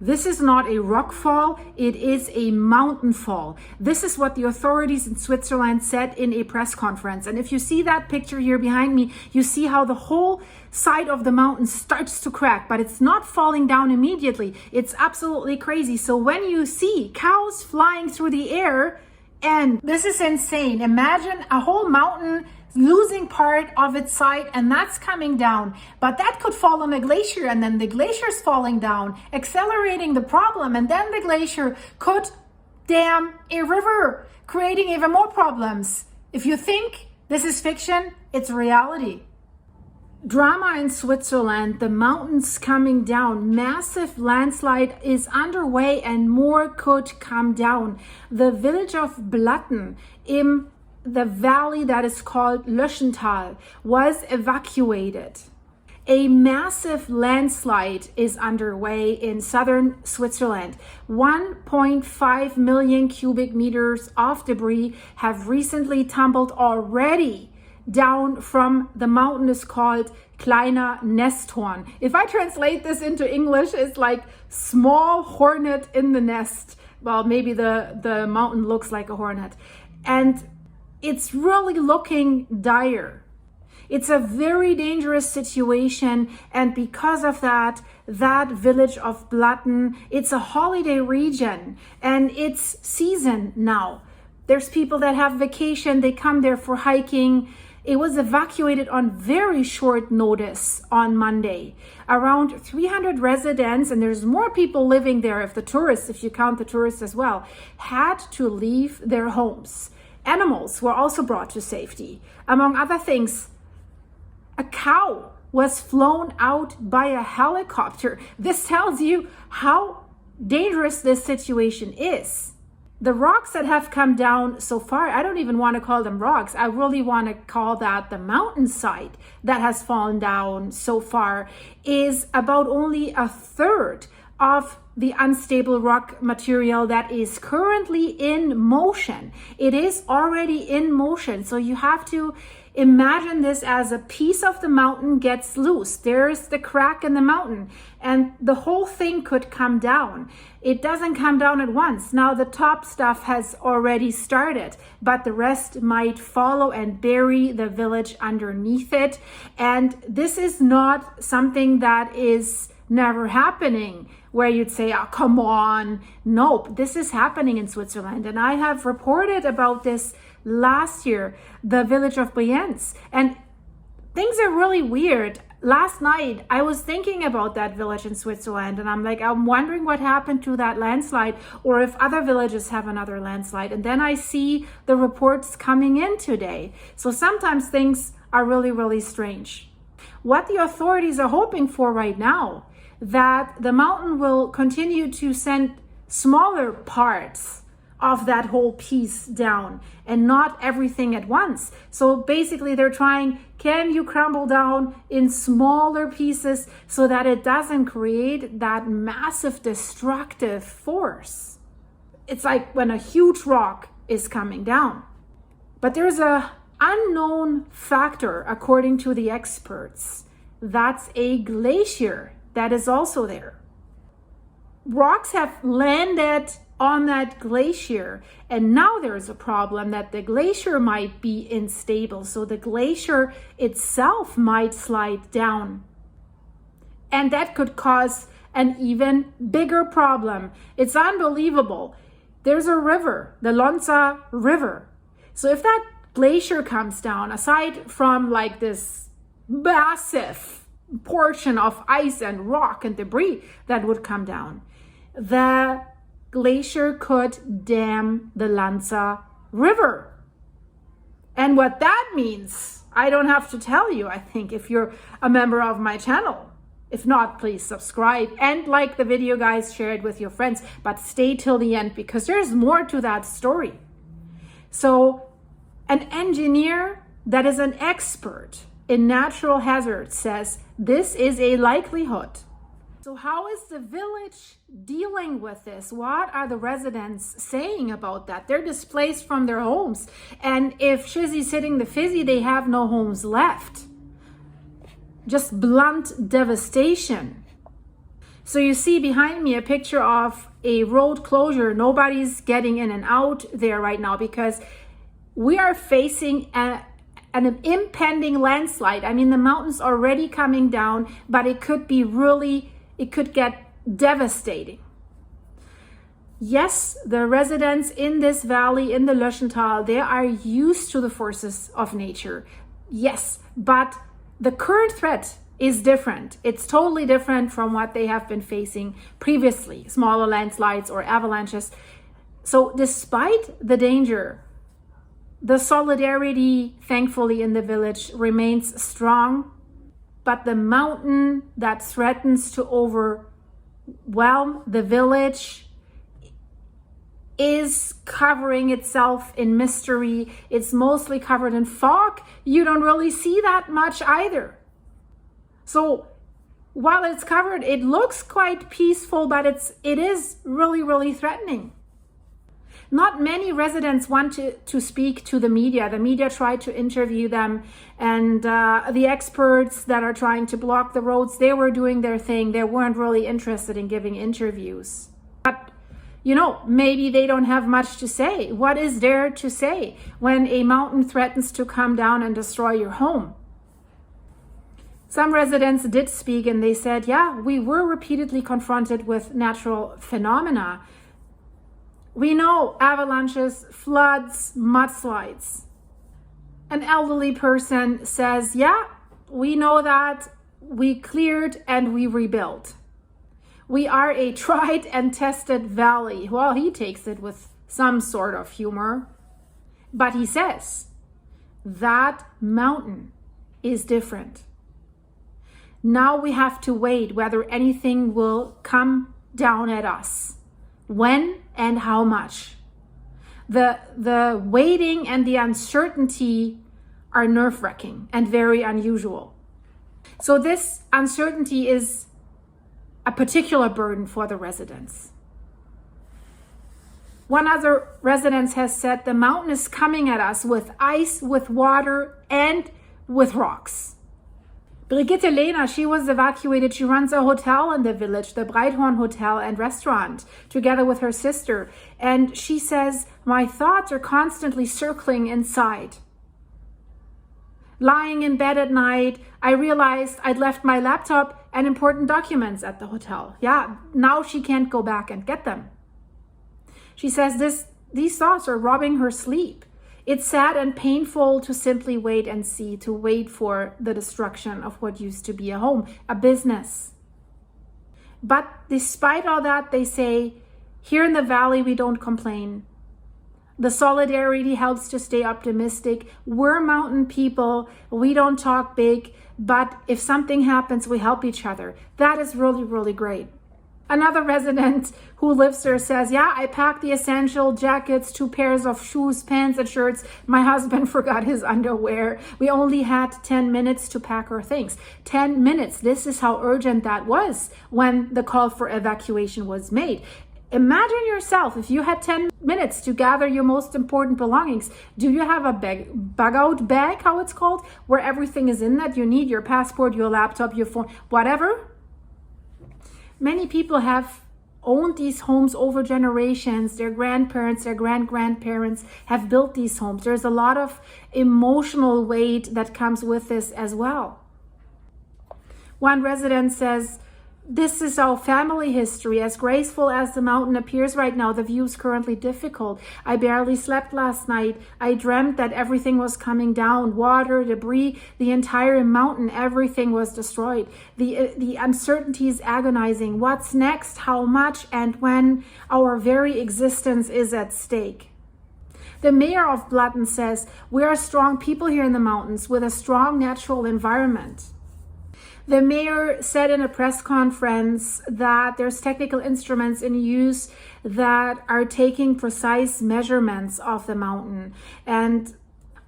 This is not a rock fall, it is a mountain fall. This is what the authorities in Switzerland said in a press conference. And if you see that picture here behind me, you see how the whole side of the mountain starts to crack, but it's not falling down immediately. It's absolutely crazy. So when you see cows flying through the air, and this is insane. Imagine a whole mountain losing part of its side, and that's coming down. But that could fall on a glacier, and then the glacier's falling down, accelerating the problem, and then the glacier could dam a river, creating even more problems. If you think this is fiction, it's reality. Drama in Switzerland, the mountains coming down, massive landslide is underway and more could come down. The village of Blatten in the valley that is called Löschental was evacuated. A massive landslide is underway in southern Switzerland. 1.5 million cubic meters of debris have recently tumbled already down from the mountain is called Kleiner Nesthorn. If I translate this into English, it's like small hornet in the nest. Well, maybe the mountain looks like a hornet. And it's really looking dire. It's a very dangerous situation. And because of that, that village of Blatten, it's a holiday region and it's season now. There's people that have vacation, they come there for hiking. It was evacuated on very short notice on Monday. Around 300 residents, and there's more people living there if you count the tourists as well, had to leave their homes. Animals were also brought to safety. Among other things, a cow was flown out by a helicopter. This tells you how dangerous this situation is. The rocks that have come down so far, I don't even want to call them rocks. I really want to call that the mountainside that has fallen down so far is about only a third of the unstable rock material that is currently in motion. It is already in motion. So you have to imagine this as a piece of the mountain gets loose. There's the crack in the mountain and the whole thing could come down. It doesn't come down at once. Now the top stuff has already started, but the rest might follow and bury the village underneath it. And this is not something that is never happening where you'd say, oh, come on. Nope, this is happening in Switzerland. And I have reported about this last year, the village of Brienz. And things are really weird. Last night, I was thinking about that village in Switzerland and I'm wondering what happened to that landslide or if other villages have another landslide. And then I see the reports coming in today. So sometimes things are really, really strange. What the authorities are hoping for right now, that the mountain will continue to send smaller parts of that whole piece down and not everything at once. So basically they're trying, can you crumble down in smaller pieces so that it doesn't create that massive destructive force? It's like when a huge rock is coming down. But there's a unknown factor according to the experts. That's a glacier that is also there. Rocks have landed on that glacier, and now there's a problem that the glacier might be unstable, so the glacier itself might slide down. And that could cause an even bigger problem. It's unbelievable. There's a river, the Lonza River. So if that glacier comes down, aside from like this massive portion of ice and rock and debris that would come down, the glacier could dam the Lonza River. And what that means, I don't have to tell you, I think, if you're a member of my channel. If not, please subscribe and like the video, guys, share it with your friends, but stay till the end because there's more to that story. So an engineer that is an expert in natural hazards says this is a likelihood. So how is the village dealing with this? What are the residents saying about that? They're displaced from their homes. And if Shizzy's hitting the fizzy, they have no homes left. Just blunt devastation. So you see behind me a picture of a road closure. Nobody's getting in and out there right now because we are facing an impending landslide. I mean, the mountain's already coming down, but it could get devastating. Yes, the residents in this valley, in the Löschental, they are used to the forces of nature. Yes, but the current threat is different. It's totally different from what they have been facing previously, smaller landslides or avalanches. So despite the danger, the solidarity, thankfully, in the village remains strong, but the mountain that threatens to overwhelm the village is covering itself in mystery. It's mostly covered in fog. You don't really see that much either. So while it's covered, it looks quite peaceful, but it is really, really threatening. Not many residents want to speak to the media. The media try to interview them, and the experts that are trying to block the roads, they were doing their thing. They weren't really interested in giving interviews. But maybe they don't have much to say. What is there to say when a mountain threatens to come down and destroy your home? Some residents did speak, and they said, yeah, we were repeatedly confronted with natural phenomena. We know avalanches, floods, mudslides. An elderly person says, yeah, we know that. We cleared and we rebuilt. We are a tried and tested valley. Well, he takes it with some sort of humor. But he says, that mountain is different. Now we have to wait whether anything will come down at us. When and how much. The waiting and the uncertainty are nerve-wracking and very unusual. So this uncertainty is a particular burden for the residents. One other resident has said the mountain is coming at us with ice, with water, and with rocks. Brigitte Lehner, she was evacuated. She runs a hotel in the village, the Breithorn Hotel and Restaurant, together with her sister. And she says, my thoughts are constantly circling inside. Lying in bed at night, I realized I'd left my laptop and important documents at the hotel. Yeah, now she can't go back and get them. She says these thoughts are robbing her sleep. It's sad and painful to simply wait and see, to wait for the destruction of what used to be a home, a business. But despite all that, they say, here in the valley, we don't complain. The solidarity helps to stay optimistic. We're mountain people. We don't talk big, but if something happens, we help each other. That is really, really great. Another resident who lives there says, yeah, I packed the essential jackets, 2 pairs of shoes, pants, and shirts. My husband forgot his underwear. We only had 10 minutes to pack our things. 10 minutes. This is how urgent that was when the call for evacuation was made. Imagine yourself, if you had 10 minutes to gather your most important belongings. Do you have a bug-out bag, how it's called, where everything is in that you need, your passport, your laptop, your phone, whatever? Many people have owned these homes over generations. Their grandparents, their grand-grandparents have built these homes. There's a lot of emotional weight that comes with this as well. One resident says, this is our family history. As graceful as the mountain appears right now, the view is currently difficult. I barely slept last night. I dreamt that everything was coming down. Water, debris, the entire mountain, everything was destroyed. The uncertainty is agonizing. What's next? How much? And when? Our very existence is at stake. The mayor of Blatten says, we are strong people here in the mountains with a strong natural environment. The mayor said in a press conference that there's technical instruments in use that are taking precise measurements of the mountain. And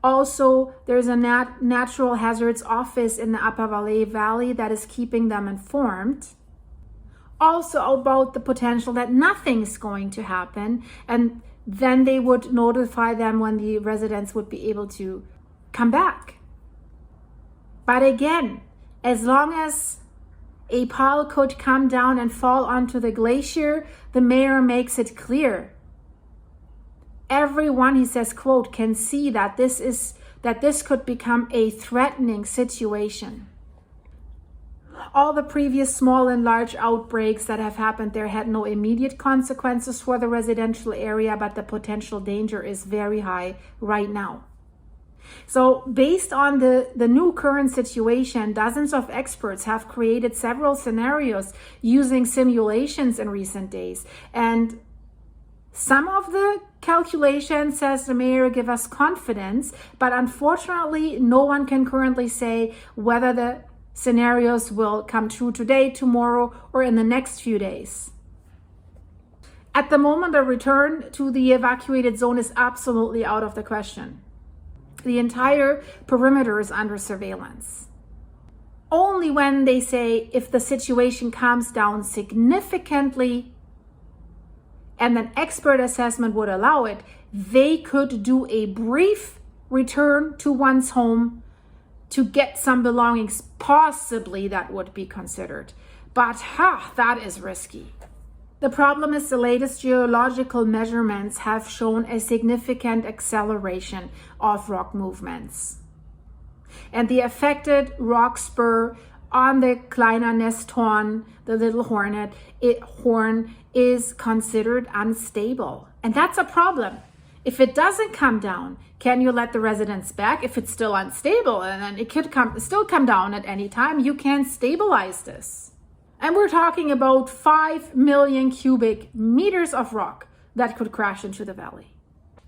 also there's a natural hazards office in the Upper Valais Valley that is keeping them informed. Also about the potential that nothing's going to happen. And then they would notify them when the residents would be able to come back. But again, as long as a pile could come down and fall onto the glacier, the mayor makes it clear. Everyone, he says, quote, can see that this could become a threatening situation. All the previous small and large outbreaks that have happened there had no immediate consequences for the residential area, but the potential danger is very high right now. So based on the new current situation, dozens of experts have created several scenarios using simulations in recent days. And some of the calculations, says the mayor, give us confidence, but unfortunately, no one can currently say whether the scenarios will come true today, tomorrow, or in the next few days. At the moment, a return to the evacuated zone is absolutely out of the question. The entire perimeter is under surveillance. Only when they say if the situation calms down significantly and an expert assessment would allow it, they could do a brief return to one's home to get some belongings. Possibly that would be considered. But that is risky. The problem is the latest geological measurements have shown a significant acceleration of rock movements. And the affected rock spur on the Kleiner Nesthorn, the little horn, is considered unstable. And that's a problem. If it doesn't come down, can you let the residents back? If it's still unstable, and then it could still come down at any time, you can stabilize this. And we're talking about 5 million cubic meters of rock that could crash into the valley.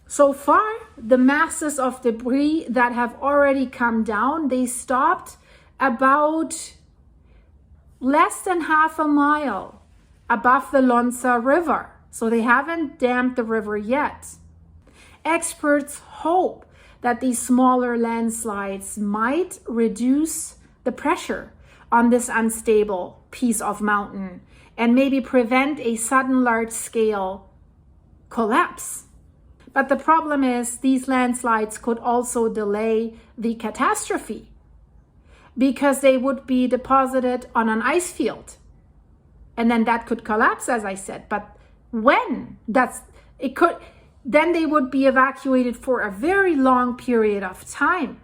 So far, the masses of debris that have already come down, they stopped about less than half a mile above the Lonsa River. So they haven't dammed the river yet. Experts hope that these smaller landslides might reduce the pressure on this unstable piece of mountain and maybe prevent a sudden large-scale collapse. But the problem is these landslides could also delay the catastrophe because they would be deposited on an ice field. And then that could collapse, as I said. But when then they would be evacuated for a very long period of time.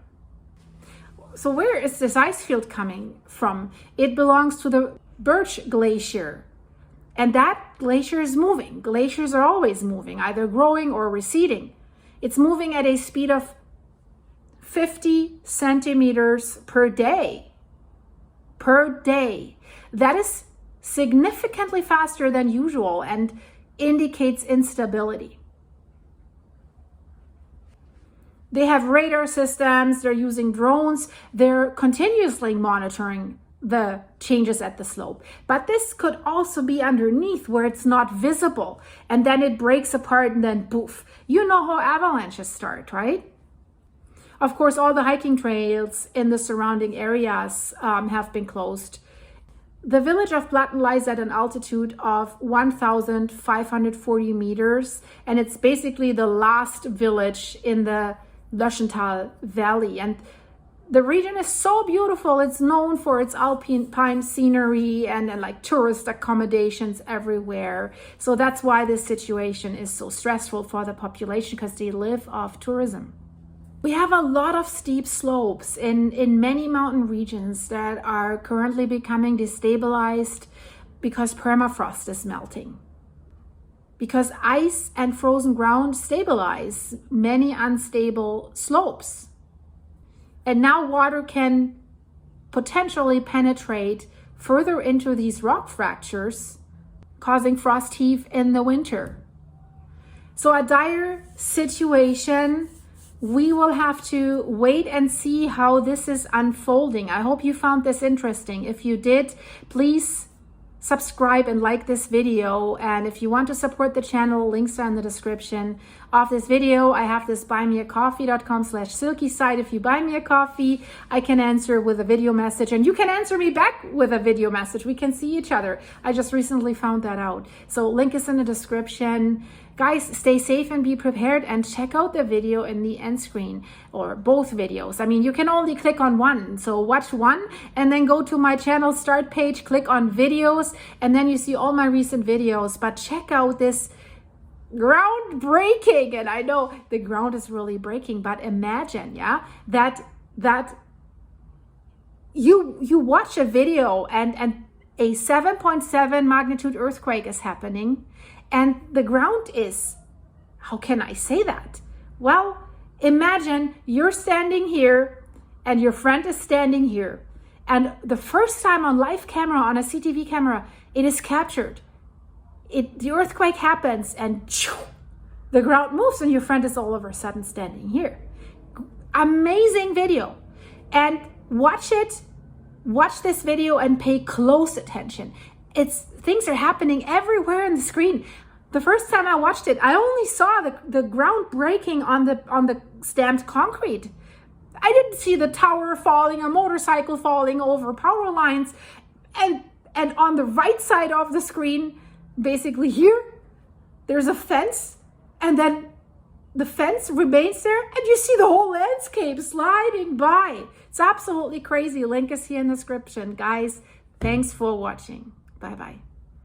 So where is this ice field coming from? It belongs to the Birch Glacier. And that glacier is moving. Glaciers are always moving, either growing or receding. It's moving at a speed of 50 centimeters per day. Per day. That is significantly faster than usual and indicates instability. They have radar systems, they're using drones, they're continuously monitoring the changes at the slope. But this could also be underneath where it's not visible, and then it breaks apart and then poof. You know how avalanches start, right? Of course, all the hiking trails in the surrounding areas have been closed. The village of Blatten lies at an altitude of 1,540 meters, and it's basically the last village in the Löschental Valley. And the region is so beautiful. It's known for its alpine scenery and like tourist accommodations everywhere. So that's why this situation is so stressful for the population, because they live off tourism. We have a lot of steep slopes in many mountain regions that are currently becoming destabilized because permafrost is melting. Because ice and frozen ground stabilize many unstable slopes. And now water can potentially penetrate further into these rock fractures, causing frost heave in the winter. So a dire situation. We will have to wait and see how this is unfolding. I hope you found this interesting. If you did, please subscribe and like this video. And if you want to support the channel, links are in the description of this video. I have this buymeacoffee.com/silky site. If you buy me a coffee, I can answer with a video message, and you can answer me back with a video message. We can see each other. I just recently found that out. So link is in the description. Guys, stay safe and be prepared, and check out the video in the end screen, or both videos. I mean, you can only click on one. So watch one and then go to my channel start page, click on videos, and then you see all my recent videos. But check out this groundbreaking, and I know the ground is really breaking, but imagine, yeah, that you watch a video and a 7.7 magnitude earthquake is happening, and the ground is, how can I say that? Well, imagine you're standing here and your friend is standing here. And the first time on live camera, on a CTV camera, it is captured. The earthquake happens and the ground moves and your friend is all of a sudden standing here. Amazing video. And watch this video and pay close attention. Things are happening everywhere on the screen. The first time I watched it, I only saw the ground breaking on the stamped concrete. I didn't see the tower falling, a motorcycle falling over power lines, and on the right side of the screen, basically here, there's a fence, and then the fence remains there, and you see the whole landscape sliding by. It's absolutely crazy. Link is here in the description. Guys, thanks for watching. Bye-bye.